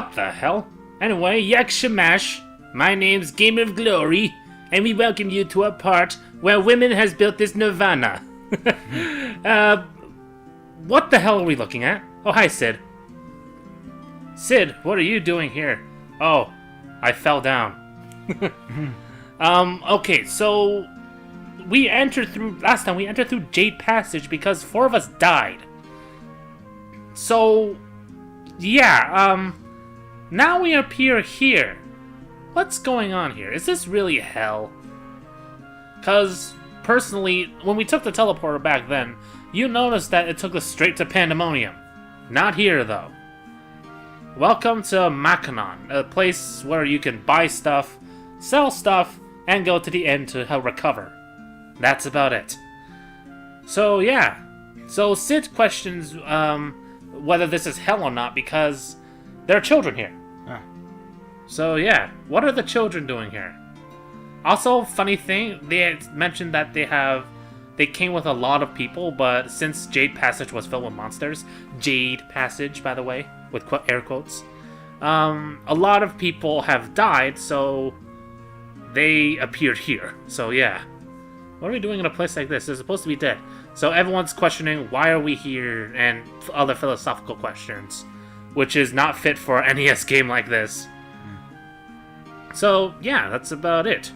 What the hell? Anyway, Yak Shamash, my name's Game of Glory, and we welcome you to a part where women has built this nirvana. What the hell are we looking at? Oh, hi, Sid. Sid, what are you doing here? Oh, I fell down. Okay, so last time we entered through Jade Passage because 4 of us died. So, yeah, now we appear here. What's going on here? Is this really hell? Because, personally, when we took the teleporter back then, you noticed that it took us straight to Pandemonium. Not here, though. Welcome to Mackinac, a place where you can buy stuff, sell stuff, and go to the end to recover. That's about it. So, yeah. So, Sid questions whether this is hell or not because there are children here. So, yeah. What are the children doing here? Also, funny thing, they had mentioned that they came with a lot of people, but since Jade Passage was filled with monsters, Jade Passage, by the way, with air quotes, a lot of people have died, so they appeared here. So yeah, what are we doing in a place like this? They're supposed to be dead. So everyone's questioning, why are we here, and other philosophical questions, which is not fit for an NES game like this. So yeah, that's about it.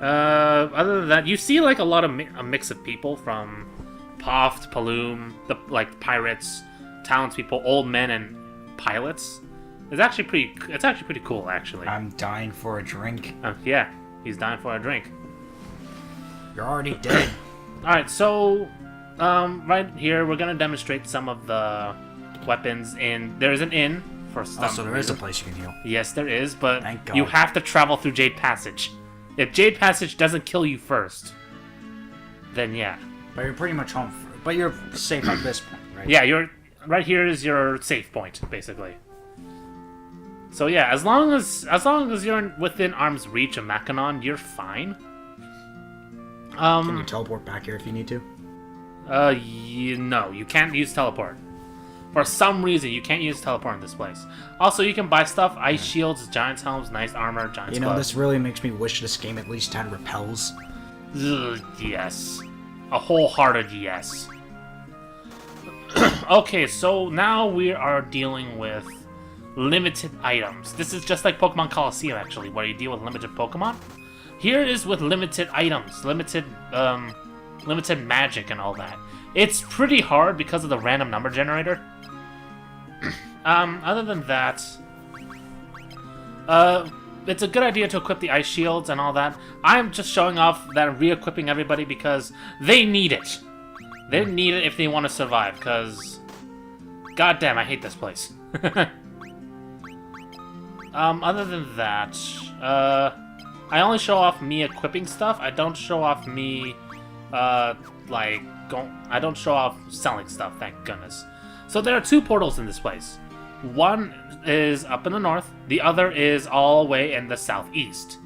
Other than that, you see like a mix of people from Poft, Paloom, the pirates, townspeople, old men, and pilots. It's actually pretty cool, actually. I'm dying for a drink. Yeah, he's dying for a drink. You're already dead. Alright, so, right here, we're gonna demonstrate some of the weapons there's an inn for some So there is a place you can heal. Yes, there is, but Thank God. you have to travel through Jade Passage. If Jade Passage doesn't kill you first, then yeah. But you're pretty much home. But you're safe at this point, right? Yeah, right here is your safe point, basically. So yeah, as long as you're within arm's reach of Mackinac, you're fine. Can you teleport back here if you need to? No, you can't use teleport. For some reason, you can't use teleport in this place. Also, you can buy stuff: ice shields, giant's helms, nice armor, giant's gloves. This really makes me wish this game at least had repels. Ugh, yes, a wholehearted yes. Okay, so now we are dealing with limited items. This is just like Pokemon Coliseum, actually, where you deal with limited Pokemon. Here is with limited items, limited magic and all that. It's pretty hard because of the random number generator. Other than that, it's a good idea to equip the ice shields and all that. I'm just showing off that I'm re-equipping everybody because they need it. They need it if they want to survive, because goddamn, I hate this place. Other than that, I only show off me equipping stuff. I don't show off me, I don't show off selling stuff, thank goodness. So there are 2 portals in this place. One is up in the north, the other is all the way in the southeast.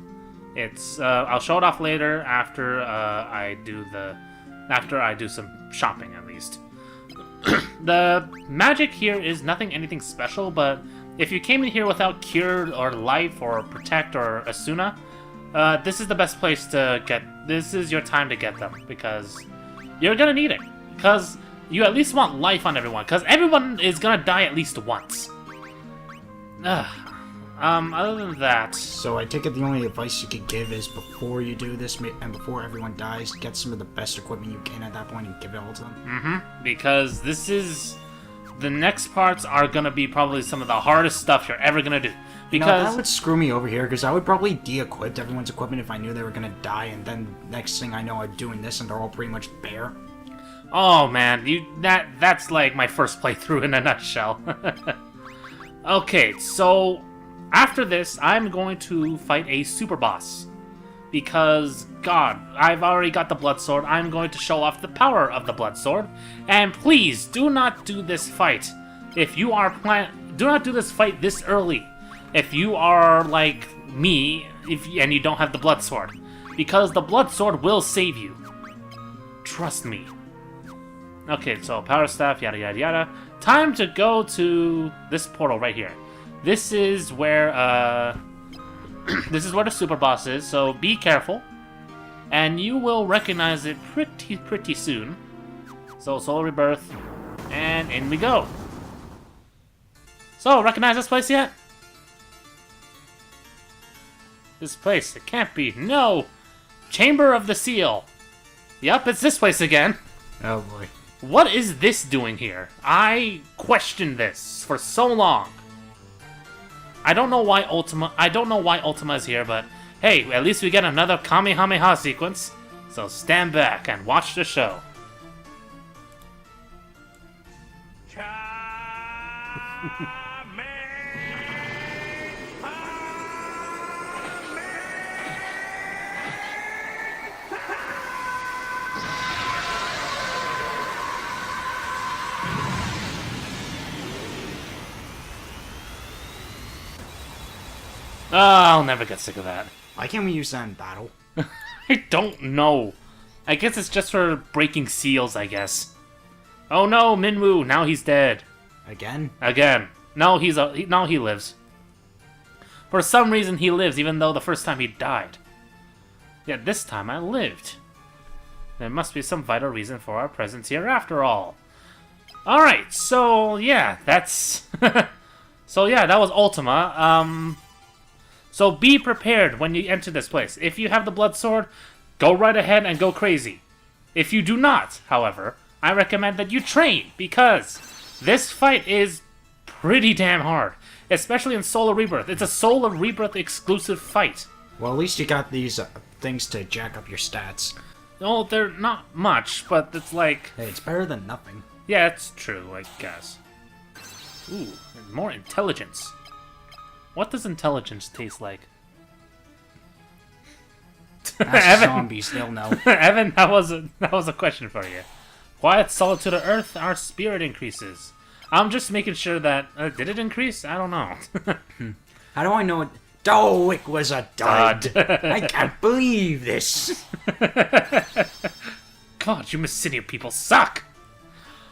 It's, I'll show it off later after, I do some shopping, at least. The magic here is anything special, but if you came in here without Cure or Life or Protect or Asuna, this is the best place to this is your time to get them, because you're gonna need it. Because you at least want life on everyone, because everyone is gonna die at least once. Other than that... So I take it the only advice you could give is before you do this, and before everyone dies, get some of the best equipment you can at that point and give it all to them? Because the next parts are gonna be probably some of the hardest stuff you're ever gonna do. Because that would screw me over here, because I would probably de-equip everyone's equipment if I knew they were gonna die, and then next thing I know I'm doing this and they're all pretty much bare. Oh man, that's like my first playthrough in a nutshell. Okay, so after this, I'm going to fight a super boss. Because, God, I've already got the Blood Sword. I'm going to show off the power of the Blood Sword. And please, do not do this fight. If you are do not do this fight this early. If you are like me, and you don't have the Blood Sword. Because the Blood Sword will save you. Trust me. Okay, so Power Staff, yada yada yada. Time to go to this portal right here. this is where this is where the super boss is, so be careful. And you will recognize it pretty soon. So, Soul Rebirth, and in we go. So, recognize this place yet? This place, it can't be. No! Chamber of the Seal. Yep, it's this place again. Oh boy. What is this doing here? I questioned this for so long. I don't know why Ultima is here, but hey, at least we get another Kamehameha sequence. So stand back and watch the show. Oh, I'll never get sick of that. Why can't we use that in battle? I don't know. I guess it's just for breaking seals, I guess. Oh no, Minwoo, now he's dead. Again? Again. No, now he lives. For some reason he lives, even though the first time he died. Yet this time I lived. There must be some vital reason for our presence here after all. Alright, so yeah, that's... so yeah, that was Ultima. So be prepared when you enter this place. If you have the blood sword, go right ahead and go crazy. If you do not, however, I recommend that you train, because this fight is pretty damn hard. Especially in Solar Rebirth. It's a Solar Rebirth exclusive fight. Well, at least you got these things to jack up your stats. No, they're not much, but it's like... Hey, it's better than nothing. Yeah, it's true, I guess. Ooh, more intelligence. What does intelligence taste like? Ask zombies, they'll know. Evan, that was a question for you. Quiet solitude of Earth, our spirit increases. I'm just making sure that... did it increase? I don't know. How do I know it? Oh, it was a dud. I can't believe this. God, you Mycenium people suck!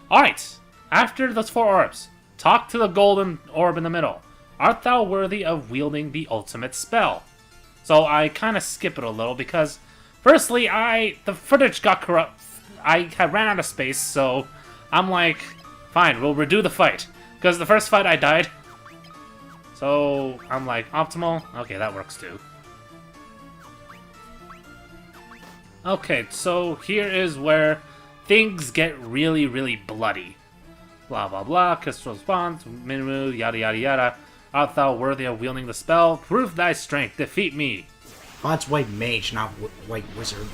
Alright, after those 4 orbs, talk to the golden orb in the middle. Art thou worthy of wielding the ultimate spell? So I kind of skip it a little because, firstly, the footage got corrupt. I ran out of space, so I'm like, fine, we'll redo the fight. Because the first fight I died. So I'm like, optimal? Okay, that works too. Okay, so here is where things get really, really bloody. Blah, blah, blah, crystal response, Minwoo, yada, yada, yada. Art thou worthy of wielding the spell? Prove thy strength, defeat me. Well, that's white mage, not white wizard.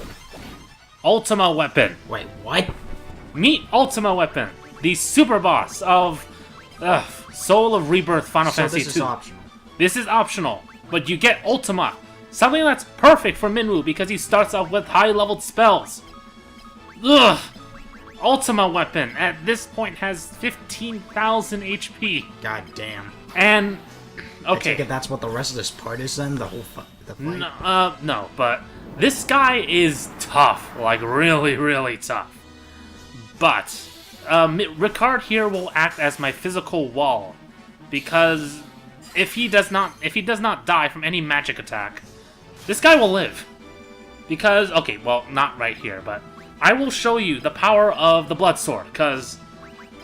Ultima weapon. Wait, what? Meet Ultima weapon, the super boss of Soul of Rebirth Final Fantasy II. So this is optional. This is optional, but you get Ultima. Something that's perfect for Minwoo because he starts off with high-leveled spells. Ugh! Ultima weapon at this point has 15,000 HP. God damn. And okay, I take it that's what the rest of this part is then. The whole the fight. No, but this guy is tough, like really, really tough. But Ricard here will act as my physical wall, because if he does not die from any magic attack, this guy will live. Because okay, well, not right here, but I will show you the power of the blood sword, because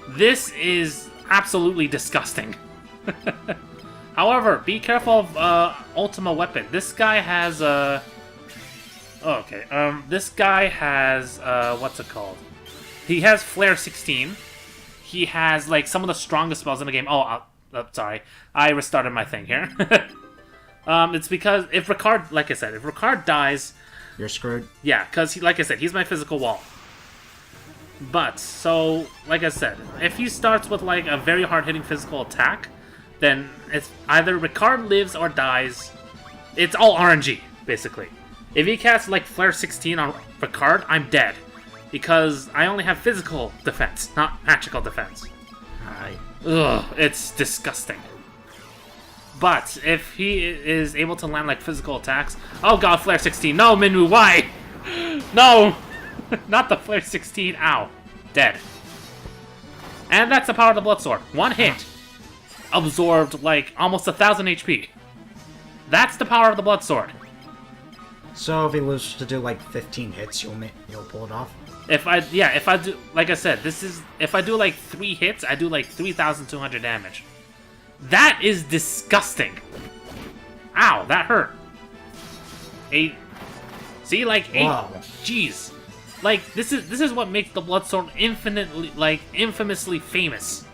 this is absolutely disgusting. However, be careful of Ultima weapon. This guy has this guy has what's it called? He has Flare 16. He has like some of the strongest spells in the game. Sorry, I restarted my thing here. It's because if Ricard, like I said, if Ricard dies, you're screwed. Yeah, because like I said, he's my physical wall. But so, like I said, if he starts with like a very hard-hitting physical attack, then it's either Ricard lives or dies. It's all RNG, basically. If he casts like Flare 16 on Ricard, I'm dead. Because I only have physical defense, not magical defense. Ugh, it's disgusting. But if he is able to land like physical attacks... Oh god, Flare 16. No, Minwoo, why? No! Not the Flare 16. Ow. Dead. And that's the power of the blood sword. One hit. absorbed like almost 1,000 HP. That's the power of the blood sword. So if he lives to do like 15 hits, you'll pull it off. If I do, like I said, if I do like 3 hits, I do like 3,200 damage. That is disgusting. Ow, that hurt. 8. See, like 8. Wow. Jeez. Like this is what makes the blood sword infamously famous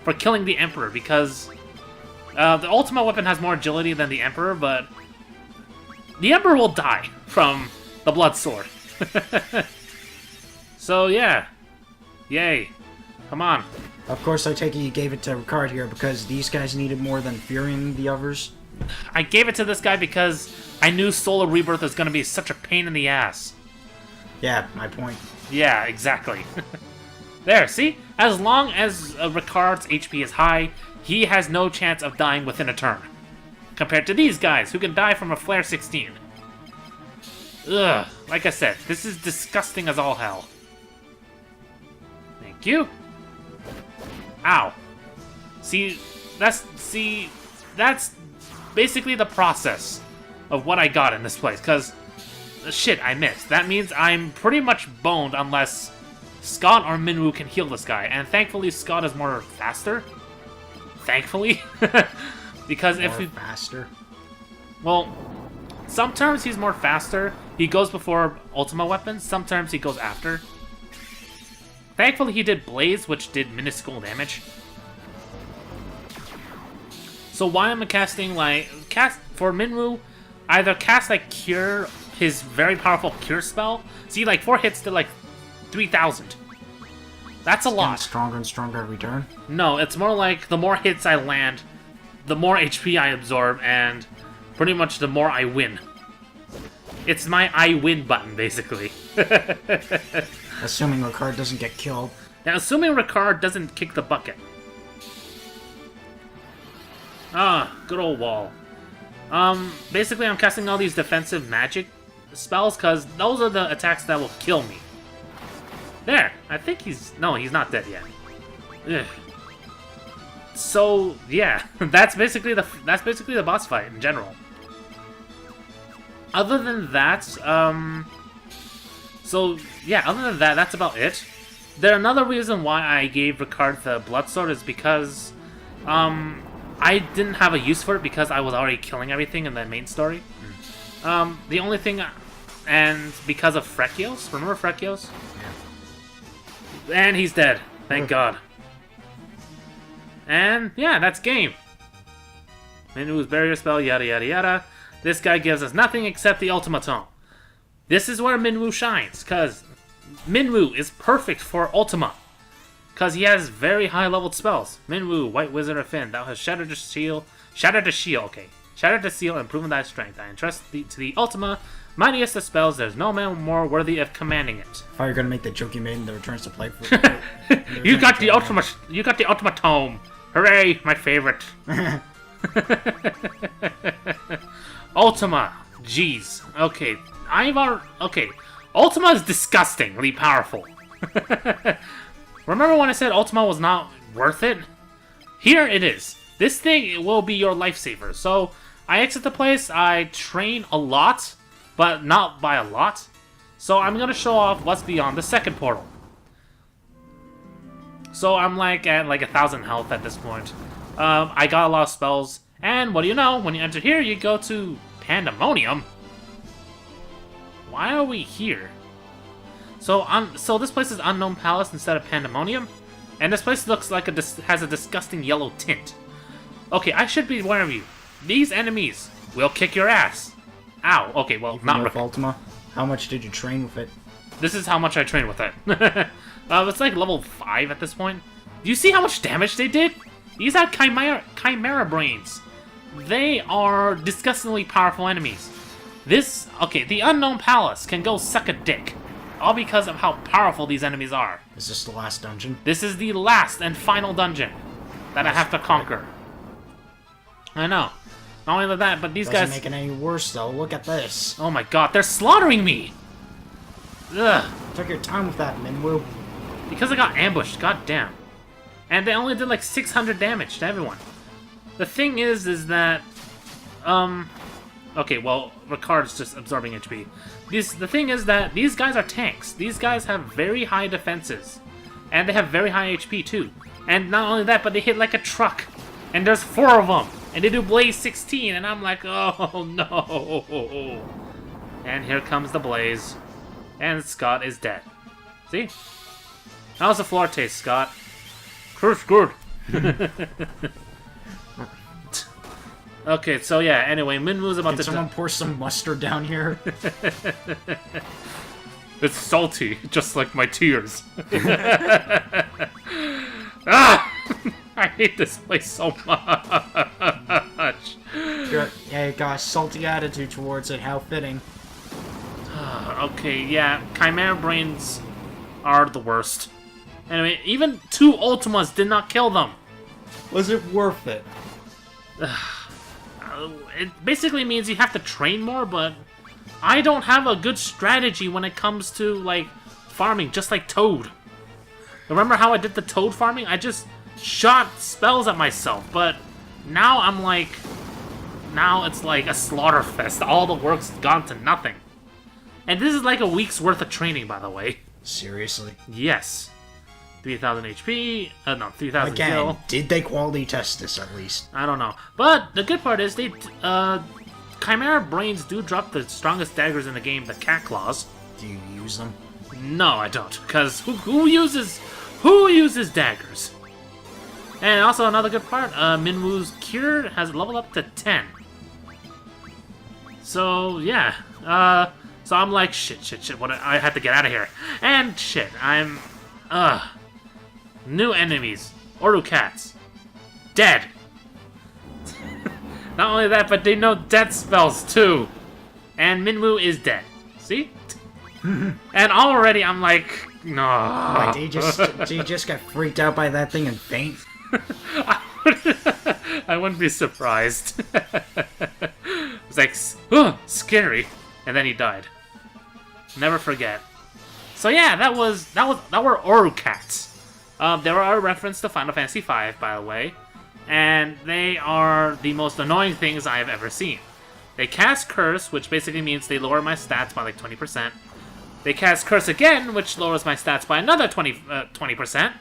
for killing the Emperor, because the ultimate weapon has more agility than the Emperor, but the Emperor will die from the blood sword. So yeah, yay! Come on. Of course, I take it you gave it to Ricard here because these guys needed more than Fury and the others. I gave it to this guy because I knew Solar Rebirth was gonna be such a pain in the ass. Yeah, my point. Yeah, exactly. There, see? As long as Ricard's HP is high, he has no chance of dying within a turn. Compared to these guys, who can die from a Flare 16. Ugh, like I said, this is disgusting as all hell. Thank you. Ow. See, that's basically the process of what I got in this place, because shit, I missed. That means I'm pretty much boned unless Scott or Minwoo can heal this guy, and thankfully Scott is more faster. Thankfully. Because if we... faster? Well, sometimes he's more faster. He goes before Ultima weapons, sometimes he goes after. Thankfully he did Blaze, which did minuscule damage. So why am I casting, like... For Minwoo, either cast, like, Cure, his very powerful Cure spell. See, like, 4 hits to, like, 3,000. That's a lot. Stronger and stronger every turn? No, it's more like the more hits I land, the more HP I absorb, and pretty much the more I win. It's my I win button, basically. Assuming Ricard doesn't get killed. Now, assuming Ricard doesn't kick the bucket. Ah, good old wall. Basically I'm casting all these defensive magic spells, because those are the attacks that will kill me. There, I think he's... No, he's not dead yet. Ugh. So, yeah, that's basically the boss fight in general. Other than that, so, yeah, other than that, that's about it. Another reason why I gave Ricard the blood sword is because, I didn't have a use for it because I was already killing everything in the main story. The only thing, and because of Frekios, remember Frekios? Yeah. And he's dead, thank God. And, yeah, that's game. Minwoo's barrier spell, yada yada yada. This guy gives us nothing except the Ultimatum. This is where Minwoo shines, because Minwoo is perfect for Ultima. Because he has very high-leveled spells. Minwoo, White Wizard of Finn, thou hast shattered the shield, okay. Shattered the seal and proven thy strength. I entrust thee to the Ultima, mightiest of spells, there's no man more worthy of commanding it. I thought you were gonna make the joke you made in the returns to play for you got the Ultimatum. Hooray, my favorite. Ultima. Jeez. Okay. Okay. Ultima is disgustingly powerful. Remember when I said Ultima was not worth it? Here it is. This thing will be your lifesaver. So, I exit the place, I train a lot, but not by a lot. So I'm gonna show off what's beyond the second portal. So I'm like at like 1,000 health at this point. I got a lot of spells, and what do you know? When you enter here, you go to Pandemonium. Why are we here? So this place is Unknown Palace instead of Pandemonium, and this place looks like has a disgusting yellow tint. Okay, I should be warning you. These enemies will kick your ass. Ow. Okay, well, not with Ultima. How much did you train with it? This is how much I trained with it. It's like level 5 at this point. Do you see how much damage they did? These are Chimera Brains. They are disgustingly powerful enemies. The Unknown Palace can go suck a dick. All because of how powerful these enemies are. Is this the last dungeon? This is the last and final dungeon that I have to conquer. I know. Not only that, but these guys... Doesn't make it any worse, though. Look at this. Oh my god, they're slaughtering me! Ugh. Took your time with that, Minwoo. Because I got ambushed, god damn. And they only did like 600 damage to everyone. the thing is that, okay, well, Ricard's just absorbing HP. The thing is that these guys are tanks. These guys have very high defenses. And they have very high HP, too. And not only that, but they hit like a truck. And there's 4 of them. And they do Blaze 16, and I'm like, oh, no. And here comes the Blaze. And Scott is dead. See? How's the floor taste, Scott? It's good. Okay, so yeah, anyway, Minwu's about Can someone pour some mustard down here? It's salty, just like my tears. Ah! I hate this place so much. Yeah, you got a salty attitude towards it. How fitting. Okay, yeah, Chimera Brains are the worst. Anyway, even 2 Ultimas did not kill them. Was it worth it? It basically means you have to train more, but I don't have a good strategy when it comes to, like, farming, just like Toad. Remember how I did the Toad farming? I just shot spells at myself, but now I'm like... Now it's like a slaughter fest. All the work's gone to nothing. And this is like a week's worth of training, by the way. Seriously? Yes. 3,000 HP, no, 3,000 Again, kill. did they quality test this at least? I don't know. But the good part is Chimera Brains do drop the strongest daggers in the game, the Cat Claws. Do you use them? No, I don't, because who uses daggers? And also another good part, Minwu's Cure has leveled up to 10. So yeah, so I'm like shit. What I had to get out of here, and shit, I'm new enemies, Oru cats, dead. Not only that, but they know death spells too, and Minwu is dead. See? And already I'm like, no. Why, do you just get freaked out by that thing and faint? I wouldn't be surprised. It's like, oh, scary, and then he died. Never forget. So yeah, that were Oru cats. They were a reference to Final Fantasy V, by the way, and they are the most annoying things I have ever seen. They cast Curse, which basically means they lower my stats by like 20%. They cast Curse again, which lowers my stats by another 20%.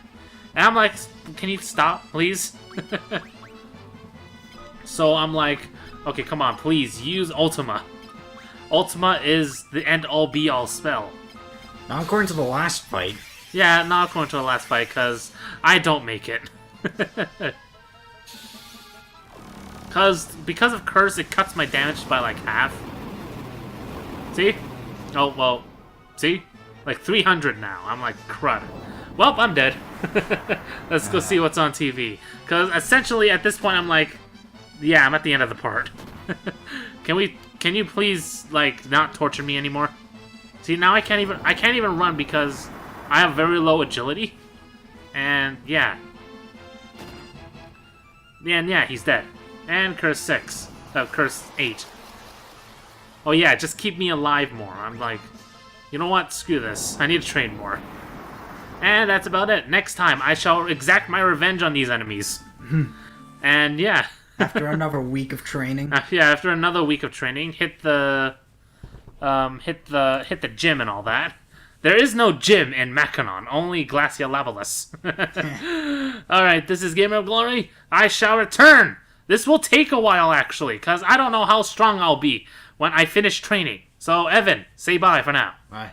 And I'm like, can you stop, please? So I'm like, okay, come on, please, use Ultima. Ultima is the end-all be-all spell. Not according to the last fight. Yeah, not according to the last fight, because I don't make it. Because of Curse, it cuts my damage by like half. See? Oh, well, see? Like 300 now. I'm like, crud. Well, I'm dead. Let's go see what's on TV. Because essentially, at this point, I'm like, yeah, I'm at the end of the part. Can you please, like, not torture me anymore? See, now I can't even run because I have very low agility. And, yeah. And, yeah, he's dead. And Curse 6. Curse 8. Oh, yeah, just keep me alive more. I'm like, you know what? Screw this. I need to train more. And that's about it. Next time, I shall exact my revenge on these enemies. And, yeah. After another week of training. Yeah, after another week of training, hit the gym and all that. There is no gym in Mackinac, only Glacia Lavalis. Alright, this is Gamer of Glory. I shall return. This will take a while, actually, because I don't know how strong I'll be when I finish training. So, Evan, say bye for now. Bye.